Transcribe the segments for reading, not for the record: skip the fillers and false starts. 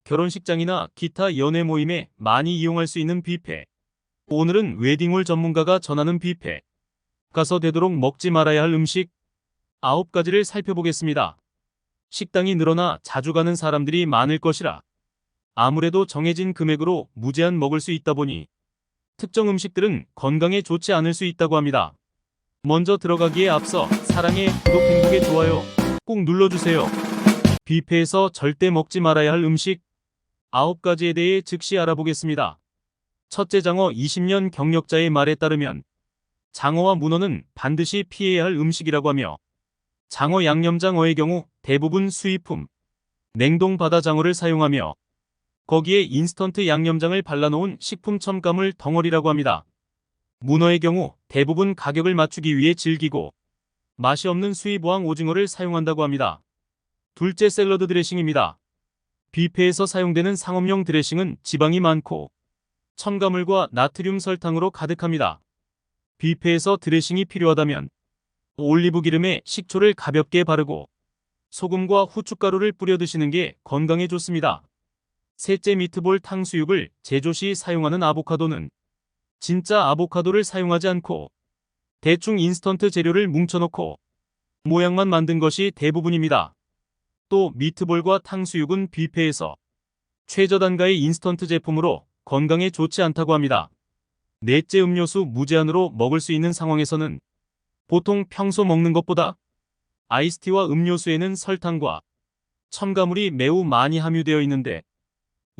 결혼식장이나 기타 연애 모임에 많이 이용할 수 있는 뷔페. 오늘은 웨딩홀 전문가가 전하는 뷔페. 가서 되도록 먹지 말아야 할 음식 9가지를 살펴보겠습니다. 식당이 늘어나 자주 가는 사람들이 많을 것이라 아무래도 정해진 금액으로 무제한 먹을 수 있다 보니 특정 음식들은 건강에 좋지 않을 수 있다고 합니다. 먼저 들어가기에 앞서 사랑의 구독, 행복의 좋아요 꼭 눌러주세요. 뷔페에서 절대 먹지 말아야 할 음식 9가지에 대해 즉시 알아보겠습니다. 첫째, 장어. 20년 경력자의 말에 따르면 장어와 문어는 반드시 피해야 할 음식이라고 하며, 장어 양념장어의 경우 대부분 수입품, 냉동 바다 장어를 사용하며 거기에 인스턴트 양념장을 발라놓은 식품 첨가물 덩어리라고 합니다. 문어의 경우 대부분 가격을 맞추기 위해 질기고 맛이 없는 수입어항 오징어를 사용한다고 합니다. 둘째, 샐러드 드레싱입니다. 뷔페에서 사용되는 상업용 드레싱은 지방이 많고 첨가물과 나트륨 설탕으로 가득합니다. 뷔페에서 드레싱이 필요하다면 올리브 기름에 식초를 가볍게 바르고 소금과 후춧가루를 뿌려 드시는 게 건강에 좋습니다. 셋째, 미트볼 탕수육을 제조 시 사용하는 아보카도는 진짜 아보카도를 사용하지 않고 대충 인스턴트 재료를 뭉쳐놓고 모양만 만든 것이 대부분입니다. 또 미트볼과 탕수육은 뷔페에서 최저단가의 인스턴트 제품으로 건강에 좋지 않다고 합니다. 넷째, 음료수 무제한으로 먹을 수 있는 상황에서는 보통 평소 먹는 것보다 아이스티와 음료수에는 설탕과 첨가물이 매우 많이 함유되어 있는데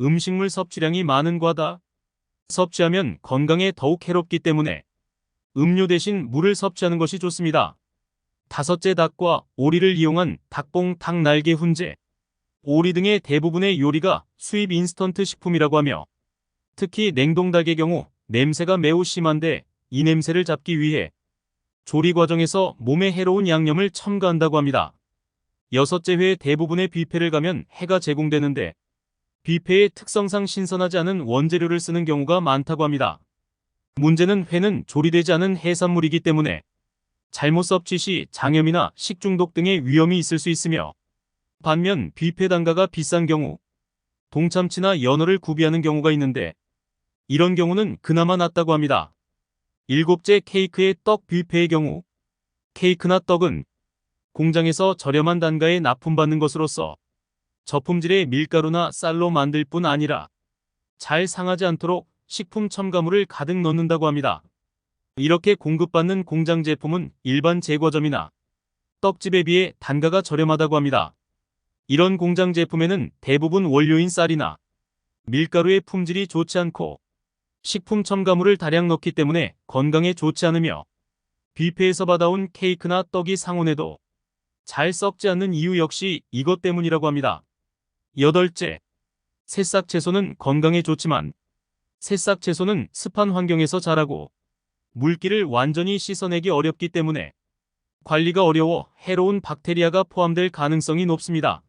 음식물 섭취량이 많은 과다 섭취하면 건강에 더욱 해롭기 때문에 음료 대신 물을 섭취하는 것이 좋습니다. 다섯째, 닭과 오리를 이용한 닭봉, 닭 날개 훈제, 오리 등의 대부분의 요리가 수입 인스턴트 식품이라고 하며 특히 냉동닭의 경우 냄새가 매우 심한데 이 냄새를 잡기 위해 조리 과정에서 몸에 해로운 양념을 첨가한다고 합니다. 여섯째, 회. 대부분의 뷔페를 가면 회가 제공되는데 뷔페의 특성상 신선하지 않은 원재료를 쓰는 경우가 많다고 합니다. 문제는 회는 조리되지 않은 해산물이기 때문에 잘못 섭취 시 장염이나 식중독 등의 위험이 있을 수 있으며, 반면 뷔페 단가가 비싼 경우 동참치나 연어를 구비하는 경우가 있는데 이런 경우는 그나마 낫다고 합니다. 일곱째, 케이크의 떡. 뷔페의 경우 케이크나 떡은 공장에서 저렴한 단가에 납품받는 것으로서 저품질의 밀가루나 쌀로 만들 뿐 아니라 잘 상하지 않도록 식품 첨가물을 가득 넣는다고 합니다. 이렇게 공급받는 공장 제품은 일반 제과점이나 떡집에 비해 단가가 저렴하다고 합니다. 이런 공장 제품에는 대부분 원료인 쌀이나 밀가루의 품질이 좋지 않고 식품 첨가물을 다량 넣기 때문에 건강에 좋지 않으며 뷔페에서 받아온 케이크나 떡이 상온에도 잘 썩지 않는 이유 역시 이것 때문이라고 합니다. 여덟째, 새싹 채소는 건강에 좋지만 새싹 채소는 습한 환경에서 자라고 물기를 완전히 씻어내기 어렵기 때문에 관리가 어려워 해로운 박테리아가 포함될 가능성이 높습니다.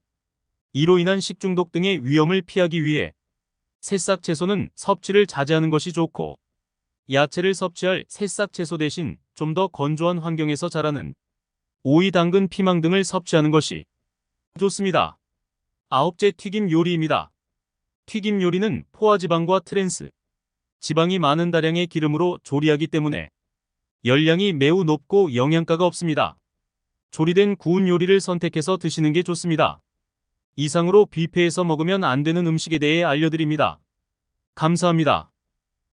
이로 인한 식중독 등의 위험을 피하기 위해 새싹 채소는 섭취를 자제하는 것이 좋고, 야채를 섭취할 새싹 채소 대신 좀 더 건조한 환경에서 자라는 오이, 당근, 피망 등을 섭취하는 것이 좋습니다. 아홉째, 튀김 요리입니다. 튀김 요리는 포화지방과 트랜스 지방이 많은 다량의 기름으로 조리하기 때문에 열량이 매우 높고 영양가가 없습니다. 조리된 구운 요리를 선택해서 드시는 게 좋습니다. 이상으로 뷔페에서 먹으면 안 되는 음식에 대해 알려드립니다. 감사합니다.